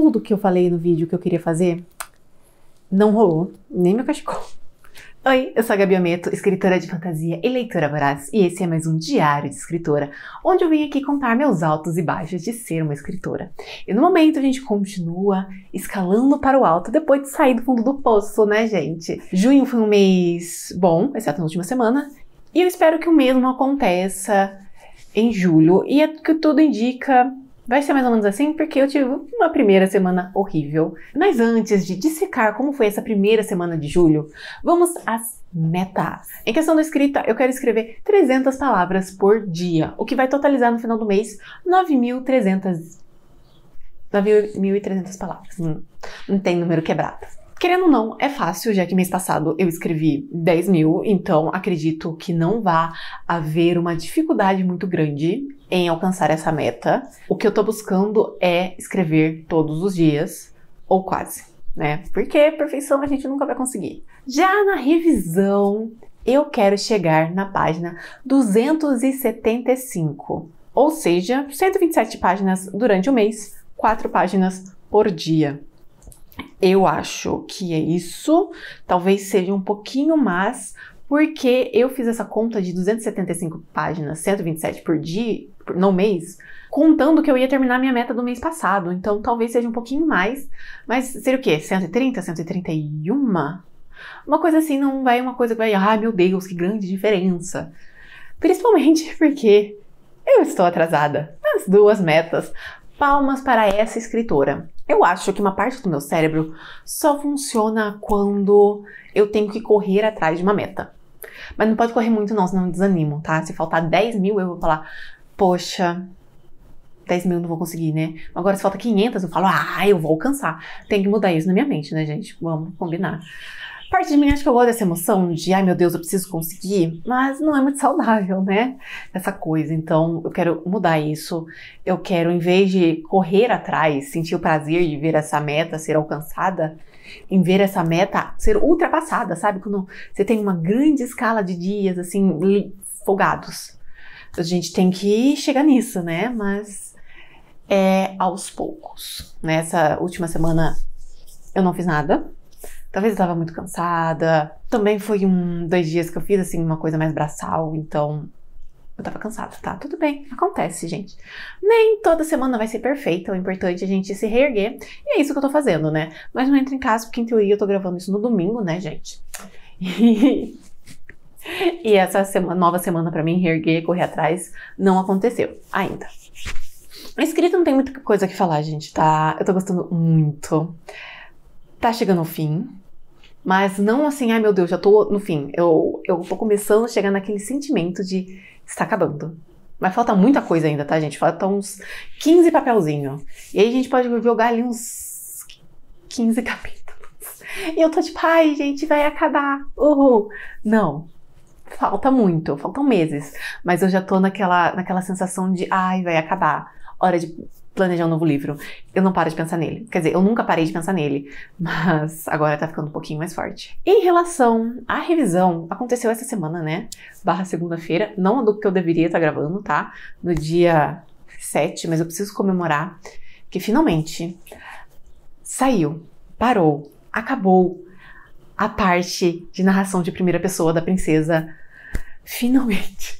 tudo que eu falei no vídeo que eu queria fazer não rolou, nem meu cachecol. Oi, eu sou a Gabi Ometo, escritora de fantasia e leitora voraz, e esse é mais um diário de escritora, onde eu venho aqui contar meus altos e baixos de ser uma escritora. E no momento a gente continua escalando para o alto depois de sair do fundo do poço, né, gente? Junho foi um mês bom, exceto na última semana, e eu espero que o mesmo aconteça em julho, e é que tudo indica. Vai ser mais ou menos assim, porque eu tive uma primeira semana horrível. Mas antes de dissecar como foi essa primeira semana de julho, vamos às metas. Em questão da escrita, eu quero escrever 300 palavras por dia, o que vai totalizar no final do mês 9.300 palavras. Não tem número quebrado. Querendo ou não, é fácil, já que mês passado eu escrevi 10 mil, então acredito que não vá haver uma dificuldade muito grande em alcançar essa meta. O que eu tô buscando é escrever todos os dias, ou quase, né? Porque perfeição a gente nunca vai conseguir. Já na revisão, eu quero chegar na página 275, ou seja, 127 páginas durante o mês, 4 páginas por dia. Eu acho que é isso, talvez seja um pouquinho mais, porque eu fiz essa conta de 275 páginas, 127 por dia, no mês, contando que eu ia terminar minha meta do mês passado, então talvez seja um pouquinho mais, mas seria o quê? 130, 131? Uma coisa assim, não vai uma coisa que vai, ai meu Deus, que grande diferença. Principalmente porque eu estou atrasada nas 2 metas. Palmas para essa escritora. Eu acho que uma parte do meu cérebro só funciona quando eu tenho que correr atrás de uma meta. Mas não pode correr muito não, senão eu desanimo, tá? Se faltar 10 mil, eu vou falar, poxa, 10 mil não vou conseguir, né? Agora se falta 500, eu falo, eu vou alcançar. Tem que mudar isso na minha mente, né, gente? Vamos combinar. Parte de mim acho que eu gosto dessa emoção de, ai meu Deus, eu preciso conseguir, mas não é muito saudável, né? Essa coisa. Então eu quero mudar isso. Eu quero, em vez de correr atrás, sentir o prazer de ver essa meta ser alcançada, em ver essa meta ser ultrapassada, sabe? Quando você tem uma grande escala de dias, assim, folgados. A gente tem que chegar nisso, né? Mas é aos poucos. Nessa última semana eu não fiz nada. Talvez eu tava muito cansada. Também foi 2 dias que eu fiz, assim, uma coisa mais braçal, então eu tava cansada, tá? Tudo bem, acontece, gente. Nem toda semana vai ser perfeita, o importante é a gente se reerguer, e é isso que eu tô fazendo, né? Mas não entra em casa, porque em teoria eu tô gravando isso no domingo, né, gente? E essa nova semana pra mim, reerguer, correr atrás, não aconteceu ainda. A escrita não tem muita coisa que falar, gente, tá? Eu tô gostando muito. Tá chegando ao fim, mas não assim, ai meu Deus, já tô no fim. Eu tô começando a chegar naquele sentimento de está acabando. Mas falta muita coisa ainda, tá, gente? Falta uns 15 papelzinhos. E aí a gente pode jogar ali uns 15 capítulos. E eu tô tipo, ai gente, vai acabar. Uhul. Não. Falta muito, faltam meses. Mas eu já tô naquela sensação de, ai, vai acabar. Hora de planejar um novo livro. Eu não paro de pensar nele. Quer dizer, eu nunca parei de pensar nele, mas agora tá ficando um pouquinho mais forte. Em relação à revisão, aconteceu essa semana, né? / segunda-feira, não do que eu deveria estar gravando, tá? No dia 7, mas eu preciso comemorar que finalmente saiu, parou, acabou a parte de narração de primeira pessoa da princesa. Finalmente.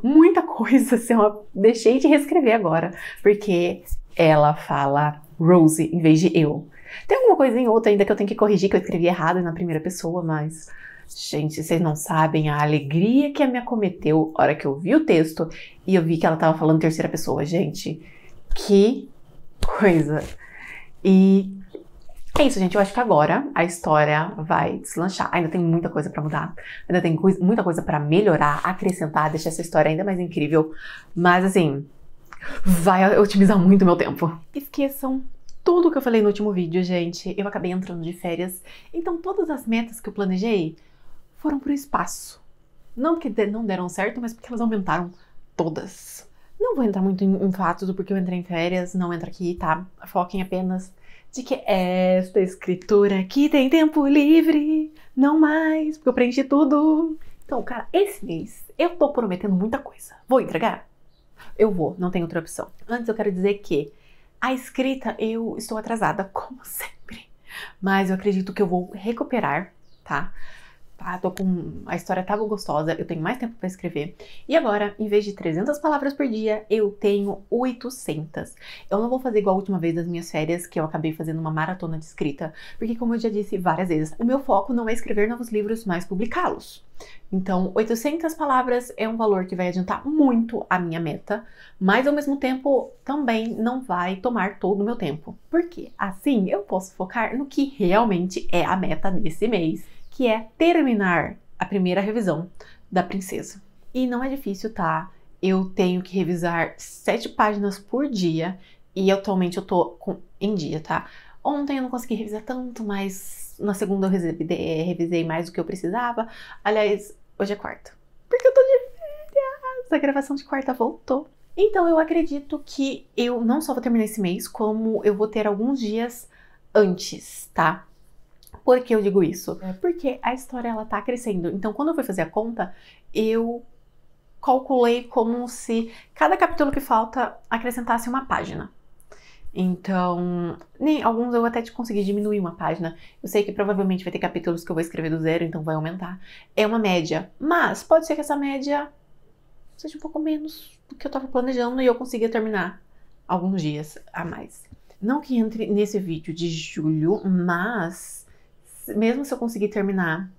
Muita coisa, assim, eu deixei de reescrever agora, porque ela fala Rose em vez de eu. Tem alguma coisa em outra ainda que eu tenho que corrigir, que eu escrevi errado na primeira pessoa, mas, gente, vocês não sabem a alegria que me acometeu a hora que eu vi o texto e eu vi que ela tava falando terceira pessoa. Gente, que coisa. E é isso, gente. Eu acho que agora a história vai deslanchar. Ainda tem muita coisa pra mudar. Ainda tem muita coisa pra melhorar, acrescentar, deixar essa história ainda mais incrível. Mas, assim, vai otimizar muito o meu tempo. Esqueçam tudo que eu falei no último vídeo, gente. Eu acabei entrando de férias. Então, todas as metas que eu planejei foram pro espaço. Não porque não deram certo, mas porque elas aumentaram todas. Não vou entrar muito em fatos do porquê eu entrei em férias. Não entra aqui, tá? Foquem apenas de que esta escritura aqui tem tempo livre, não mais, porque eu preenchi tudo. Então, cara, esse mês eu tô prometendo muita coisa. Vou entregar? Eu vou, não tem outra opção. Antes eu quero dizer que A escrita, eu estou atrasada, como sempre. Mas eu acredito que eu vou recuperar, tá? A história tava gostosa, eu tenho mais tempo para escrever. E agora, em vez de 300 palavras por dia, eu tenho 800. Eu não vou fazer igual a última vez das minhas férias, que eu acabei fazendo uma maratona de escrita, porque como eu já disse várias vezes, o meu foco não é escrever novos livros, mas publicá-los. Então, 800 palavras é um valor que vai adiantar muito a minha meta, mas ao mesmo tempo também não vai tomar todo o meu tempo. Porque assim eu posso focar no que realmente é a meta desse mês, que é terminar a primeira revisão da Princesa. E não é difícil, tá? Eu tenho que revisar 7 páginas por dia e atualmente eu tô em dia, tá? Ontem eu não consegui revisar tanto, mas na segunda eu revisei mais do que eu precisava. Aliás, hoje é quarta, porque eu tô de férias. A gravação de quarta voltou. Então eu acredito que eu não só vou terminar esse mês, como eu vou ter alguns dias antes, tá? Por que eu digo isso? Porque a história ela tá crescendo. Então, quando eu fui fazer a conta, eu calculei como se cada capítulo que falta acrescentasse uma página. Então, nem alguns eu até consegui diminuir uma página. Eu sei que provavelmente vai ter capítulos que eu vou escrever do zero, então vai aumentar. É uma média, mas pode ser que essa média seja um pouco menos do que eu tava planejando e eu consiga terminar alguns dias a mais. Não que entre nesse vídeo de julho, mas mesmo se eu conseguir terminar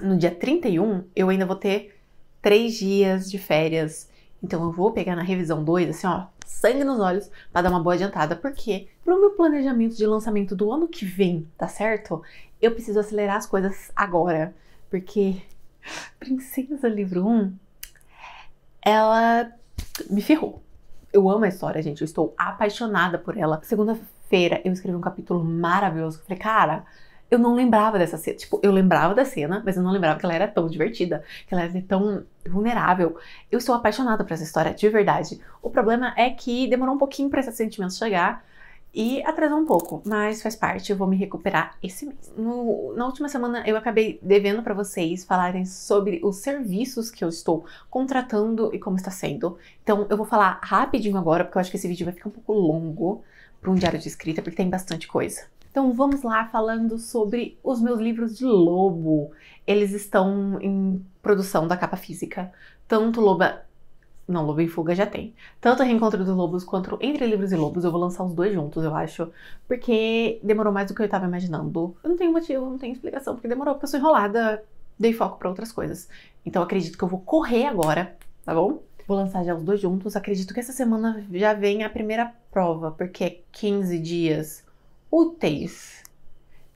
no dia 31, eu ainda vou ter 3 dias de férias. Então eu vou pegar na revisão 2, assim ó, sangue nos olhos, pra dar uma boa adiantada. Porque pro meu planejamento de lançamento do ano que vem, tá certo? Eu preciso acelerar as coisas agora. Porque Princesa Livro 1, ela me ferrou. Eu amo a história, gente. Eu estou apaixonada por ela. Segunda-feira eu escrevi um capítulo maravilhoso. Eu falei, cara, eu não lembrava dessa cena. Tipo, eu lembrava da cena, mas eu não lembrava que ela era tão divertida, que ela era tão vulnerável. Eu estou apaixonada por essa história, de verdade. O problema é que demorou um pouquinho para esse sentimento chegar e atrasou um pouco, mas faz parte, eu vou me recuperar esse mês. Na última semana eu acabei devendo para vocês falarem sobre os serviços que eu estou contratando e como está sendo. Então eu vou falar rapidinho agora, porque eu acho que esse vídeo vai ficar um pouco longo para um diário de escrita, porque tem bastante coisa. Então vamos lá falando sobre os meus livros de Lobo. Eles estão em produção da capa física. Tanto Lobo em Fuga já tem. Tanto Reencontro dos Lobos quanto Entre Livros e Lobos. Eu vou lançar os dois juntos, eu acho. Porque demorou mais do que eu estava imaginando. Eu não tenho motivo, não tenho explicação. Porque demorou, porque eu sou enrolada. Dei foco para outras coisas. Então acredito que eu vou correr agora, tá bom? Vou lançar já os dois juntos. Acredito que essa semana já vem a primeira prova. Porque é 15 dias úteis,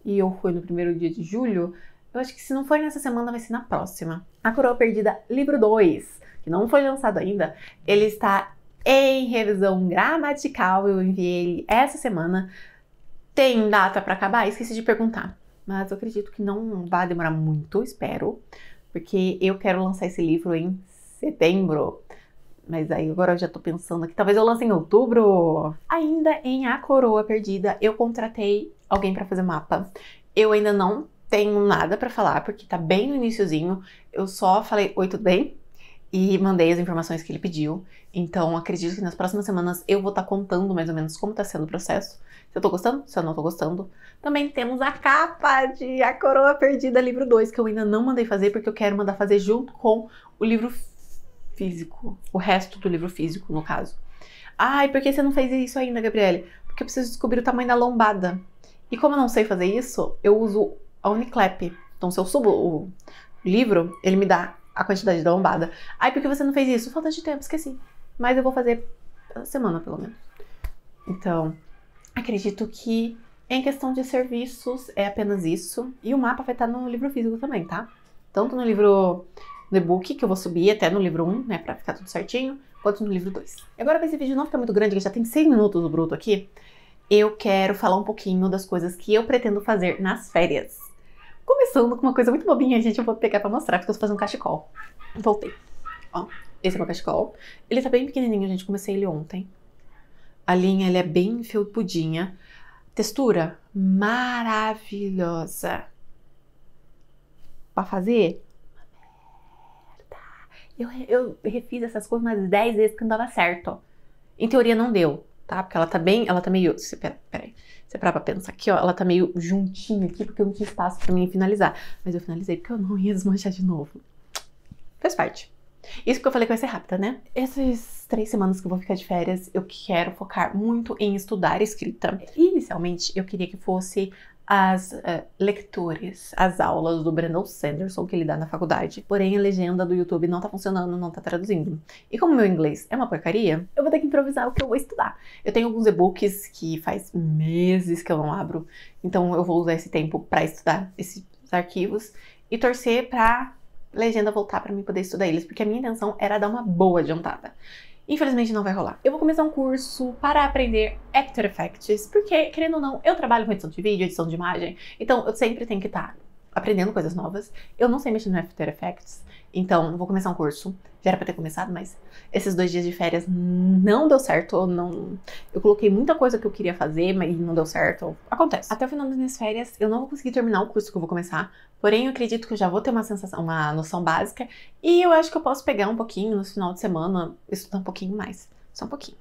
e eu fui no primeiro dia de julho, eu acho que se não for nessa semana, vai ser na próxima. A Coroa Perdida, livro 2, que não foi lançado ainda, ele está em revisão gramatical, eu enviei ele essa semana. Tem data para acabar? Esqueci de perguntar, mas eu acredito que não vai demorar muito, espero, porque eu quero lançar esse livro em setembro. Mas aí agora eu já tô pensando que talvez eu lance em outubro. Ainda em A Coroa Perdida, eu contratei alguém pra fazer mapa. Eu ainda não tenho nada pra falar, porque tá bem no iniciozinho. Eu só falei, oi, tudo bem? E mandei as informações que ele pediu. Então acredito que nas próximas semanas eu vou estar contando mais ou menos como tá sendo o processo. Se eu tô gostando, se eu não tô gostando. Também temos a capa de A Coroa Perdida, livro 2, que eu ainda não mandei fazer, porque eu quero mandar fazer junto com o livro físico, o resto do livro físico, no caso. Ai, por que você não fez isso ainda, Gabriele? Porque eu preciso descobrir o tamanho da lombada. E como eu não sei fazer isso, eu uso a Uniclap. Então, se eu subo o livro, ele me dá a quantidade da lombada. Ai, por que você não fez isso? Falta de tempo, esqueci. Mas eu vou fazer essa semana, pelo menos. Então, acredito que em questão de serviços é apenas isso. E o mapa vai estar no livro físico também, tá? Tanto no livro no e-book, que eu vou subir até no livro 1, né, pra ficar tudo certinho, quanto no livro 2. Agora, pra esse vídeo não ficar muito grande, que já tem 6 minutos do bruto aqui, eu quero falar um pouquinho das coisas que eu pretendo fazer nas férias. Começando com uma coisa muito bobinha, gente, eu vou pegar pra mostrar, porque eu vou fazer um cachecol. Voltei. Ó, esse é meu cachecol. Ele tá bem pequenininho, gente, comecei ele ontem. A linha, ele é bem felpudinha. Textura maravilhosa. Pra fazer... Eu refiz essas coisas umas 10 vezes que não dava certo. Em teoria não deu. tá? Porque ela tá meio, peraí, você parar pra pensar aqui, ó, ela tá meio juntinha aqui, porque eu não tinha espaço pra mim finalizar. Mas eu finalizei porque eu não ia desmanchar de novo. Faz parte. Isso porque eu falei que vai ser rápida, né? Essas 3 semanas que eu vou ficar de férias, eu quero focar muito em estudar escrita. Inicialmente, eu queria que fosse as lectores, as aulas do Brandon Sanderson que ele dá na faculdade. Porém, a legenda do YouTube não tá funcionando, não tá traduzindo. E como meu inglês é uma porcaria, eu vou ter que improvisar o que eu vou estudar. Eu tenho alguns e-books que faz meses que eu não abro, então eu vou usar esse tempo pra estudar esses arquivos e torcer pra legenda voltar pra mim poder estudar eles, porque a minha intenção era dar uma boa adiantada. Infelizmente não vai rolar. Eu vou começar um curso para aprender After Effects, porque, querendo ou não, eu trabalho com edição de vídeo, edição de imagem, então eu sempre tenho que estar aprendendo coisas novas. Eu não sei mexer no After Effects, então vou começar um curso. Já era pra ter começado, mas esses 2 dias de férias não deu certo, eu coloquei muita coisa que eu queria fazer, mas não deu certo. Acontece. Até o final das minhas férias, eu não vou conseguir terminar o curso que eu vou começar, porém eu acredito que eu já vou ter uma noção básica, e eu acho que eu posso pegar um pouquinho no final de semana, estudar um pouquinho mais, só um pouquinho.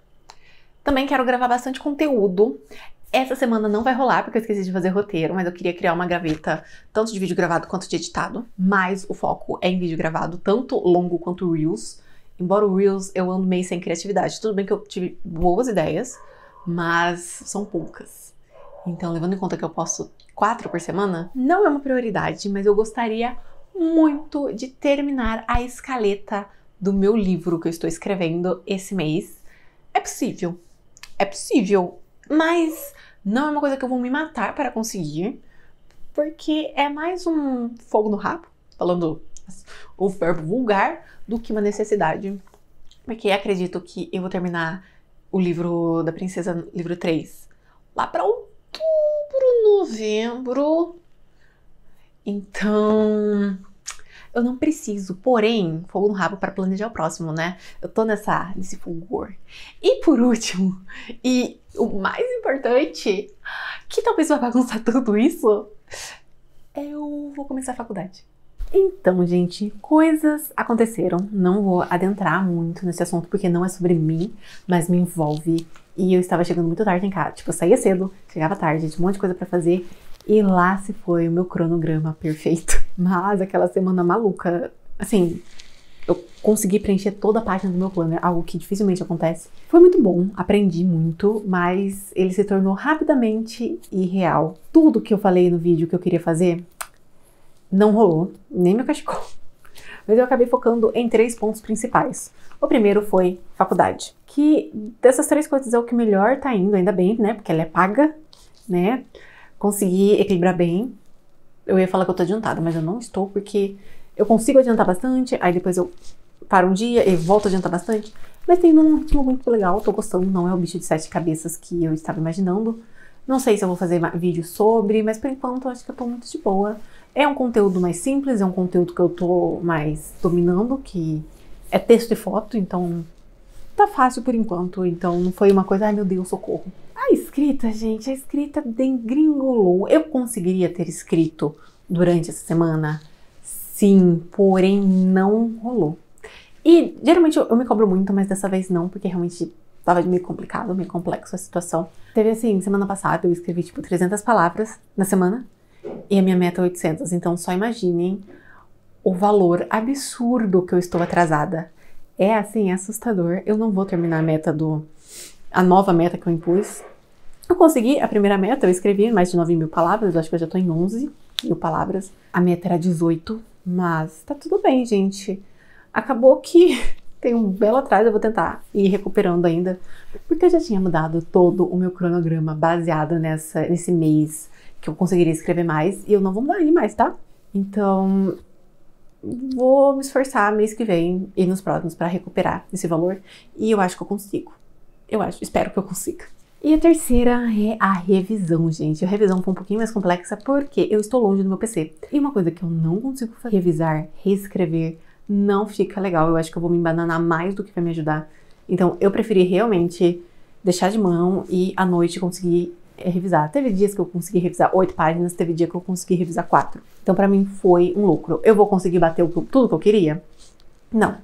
Também quero gravar bastante conteúdo. Essa semana não vai rolar, porque eu esqueci de fazer roteiro, mas eu queria criar uma gaveta tanto de vídeo gravado quanto de editado. Mas o foco é em vídeo gravado, tanto longo quanto Reels. Embora o Reels eu ando meio sem criatividade. Tudo bem que eu tive boas ideias, mas são poucas. Então, levando em conta que eu posto 4 por semana, não é uma prioridade, mas eu gostaria muito de terminar a escaleta do meu livro que eu estou escrevendo esse mês. É possível, mas não é uma coisa que eu vou me matar para conseguir, porque é mais um fogo no rabo, falando o verbo vulgar, do que uma necessidade. Porque acredito que eu vou terminar o livro da Princesa, livro 3, lá para outubro, novembro. Então, eu não preciso, porém, fogo no rabo para planejar o próximo, né? Eu tô nesse fulgor. E por último, e o mais importante, que talvez vai bagunçar tudo isso, eu vou começar a faculdade. Então, gente, coisas aconteceram. Não vou adentrar muito nesse assunto porque não é sobre mim, mas me envolve. E eu estava chegando muito tarde em casa. Tipo, eu saía cedo, chegava tarde, tinha um monte de coisa pra fazer. E lá se foi o meu cronograma perfeito. Mas aquela semana maluca, assim, eu consegui preencher toda a página do meu planner, algo que dificilmente acontece. Foi muito bom, aprendi muito, mas ele se tornou rapidamente irreal. Tudo que eu falei no vídeo que eu queria fazer não rolou, nem meu cachecol. Mas eu acabei focando em 3 pontos principais. O primeiro foi faculdade, que dessas 3 coisas é o que melhor tá indo, ainda bem, né? Porque ela é paga, né? Consegui equilibrar bem. Eu ia falar que eu tô adiantada, mas eu não estou, porque eu consigo adiantar bastante, aí depois eu paro um dia e volto a adiantar bastante. Mas tem um ritmo muito legal, tô gostando, não é o bicho de 7 cabeças que eu estava imaginando. Não sei se eu vou fazer vídeo sobre, mas por enquanto eu acho que eu tô muito de boa. É um conteúdo mais simples, é um conteúdo que eu tô mais dominando, que é texto e foto, então tá fácil por enquanto. Então não foi uma coisa, ai meu Deus, socorro. A escrita, gente, a escrita degringolou. Eu conseguiria ter escrito durante essa semana? Sim, porém não rolou. E geralmente eu me cobro muito, mas dessa vez não, porque realmente tava meio complicado, meio complexo a situação. Teve assim, semana passada eu escrevi tipo 300 palavras na semana e a minha meta é 800, então só imaginem o valor absurdo que eu estou atrasada. É assim, assustador. Eu não vou terminar a nova meta que eu impus. Eu consegui a primeira meta, eu escrevi mais de 9.000 palavras, eu acho que eu já tô em 11.000 palavras. A meta era 18, mas tá tudo bem, gente. Acabou que tem um belo atraso, eu vou tentar ir recuperando ainda, porque eu já tinha mudado todo o meu cronograma baseado nesse mês que eu conseguiria escrever mais, e eu não vou mudar ele mais, tá? Então, vou me esforçar mês que vem e nos próximos para recuperar esse valor, e eu acho que eu consigo. Espero que eu consiga. E a terceira é a revisão, gente. A revisão foi um pouquinho mais complexa porque eu estou longe do meu PC. E uma coisa que eu não consigo fazer, revisar, reescrever, não fica legal. Eu acho que eu vou me embananar mais do que vai me ajudar. Então, eu preferi realmente deixar de mão e à noite conseguir revisar. Teve dias que eu consegui revisar 8 páginas, teve dia que eu consegui revisar 4. Então, pra mim, foi um lucro. Eu vou conseguir bater tudo que eu queria? Não.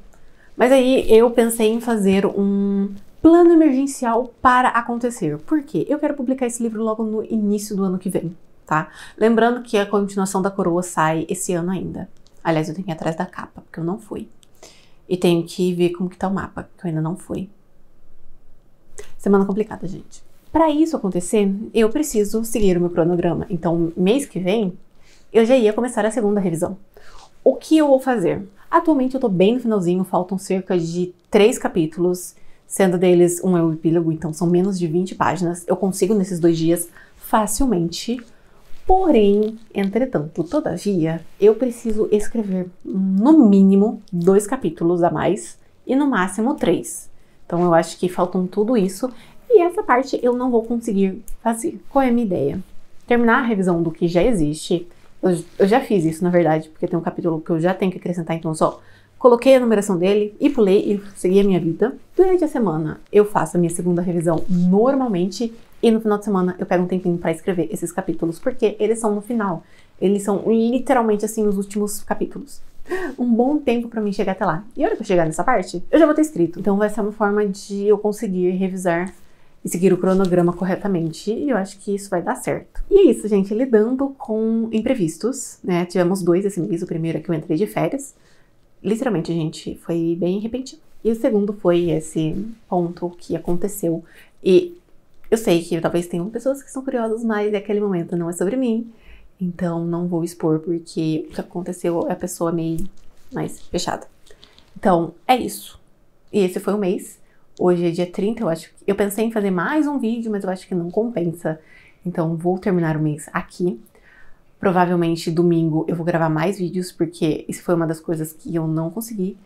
Mas aí, eu pensei em fazer um plano emergencial para acontecer. Por quê? Eu quero publicar esse livro logo no início do ano que vem, tá? Lembrando que a continuação da Coroa sai esse ano ainda. Aliás, eu tenho que ir atrás da capa, porque eu não fui. E tenho que ver como que tá o mapa, que eu ainda não fui. Semana complicada, gente. Para isso acontecer, eu preciso seguir o meu cronograma. Então, mês que vem, eu já ia começar a segunda revisão. O que eu vou fazer? Atualmente eu tô bem no finalzinho, faltam cerca de 3 capítulos, sendo deles um epílogo, então são menos de 20 páginas. Eu consigo nesses 2 dias facilmente. Porém, entretanto, todavia, eu preciso escrever no mínimo 2 capítulos a mais e no máximo 3. Então eu acho que faltam tudo isso e essa parte eu não vou conseguir fazer. Qual é a minha ideia? Terminar a revisão do que já existe. Eu já fiz isso, na verdade, porque tem um capítulo que eu já tenho que acrescentar, então só coloquei a numeração dele e pulei e segui a minha vida. Durante a semana eu faço a minha segunda revisão normalmente e no final de semana eu pego um tempinho para escrever esses capítulos, porque eles são no final. Eles são literalmente assim os últimos capítulos. Um bom tempo para mim chegar até lá. E a hora que eu chegar nessa parte, eu já vou ter escrito. Então vai ser uma forma de eu conseguir revisar e seguir o cronograma corretamente, e eu acho que isso vai dar certo. E é isso, gente, lidando com imprevistos, né? Tivemos 2 esse mês, o primeiro é que eu entrei de férias. Literalmente, gente, foi bem repentino. E o segundo foi esse ponto que aconteceu. E eu sei que talvez tenham pessoas que são curiosas, mas aquele momento não é sobre mim. Então não vou expor, porque o que aconteceu é a pessoa meio mais fechada. Então, é isso. E esse foi o mês. Hoje é dia 30, eu pensei em fazer mais um vídeo, mas eu acho que não compensa. Então, vou terminar o mês aqui. Provavelmente, domingo, eu vou gravar mais vídeos, porque isso foi uma das coisas que eu não consegui.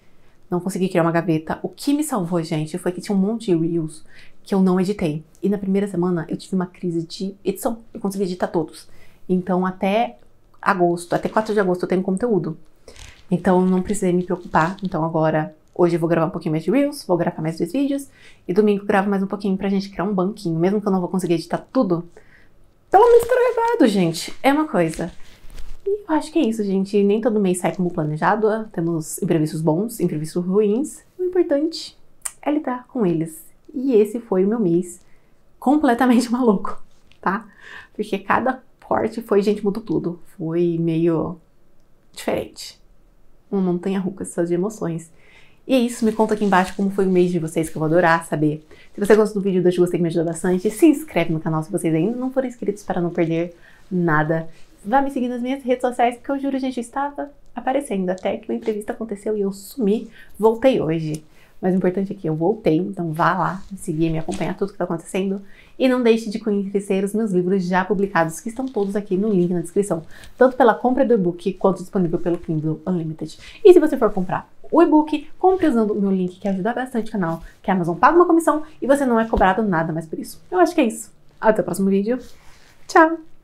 Não consegui criar uma gaveta. O que me salvou, gente, foi que tinha um monte de reels que eu não editei. E na primeira semana, eu tive uma crise de edição. Eu consegui editar todos. Então, até agosto, até 4 de agosto, eu tenho conteúdo. Então, não precisei me preocupar. Então, agora... Hoje eu vou gravar um pouquinho mais de Reels, vou gravar mais 2 vídeos, e domingo eu gravo mais um pouquinho pra gente criar um banquinho. Mesmo que eu não vou conseguir editar tudo, pelo menos tá gravado, gente. É uma coisa. E eu acho que é isso, gente. Nem todo mês sai como planejado. Temos imprevistos bons, imprevistos ruins. O importante é lidar com eles. E esse foi o meu mês completamente maluco, tá? Porque cada corte foi, gente, mudou tudo. Foi meio diferente. Uma montanha-russa só de emoções. E é isso, me conta aqui embaixo como foi o mês de vocês, que eu vou adorar saber. Se você gostou do vídeo, deixa o gostei que me ajuda bastante. Se inscreve no canal se vocês ainda não forem inscritos para não perder nada. Vá me seguir nas minhas redes sociais, porque eu juro, gente, eu estava aparecendo até que uma entrevista aconteceu e eu sumi. Voltei hoje. Mas o importante é que eu voltei, então vá lá me seguir, me acompanhar tudo que está acontecendo. E não deixe de conhecer os meus livros já publicados, que estão todos aqui no link na descrição. Tanto pela compra do e-book, quanto disponível pelo Kindle Unlimited. E se você for comprar o e-book, compre usando o meu link, que ajuda bastante o canal, que a Amazon paga uma comissão e você não é cobrado nada mais por isso. Eu acho que é isso. Até o próximo vídeo. Tchau!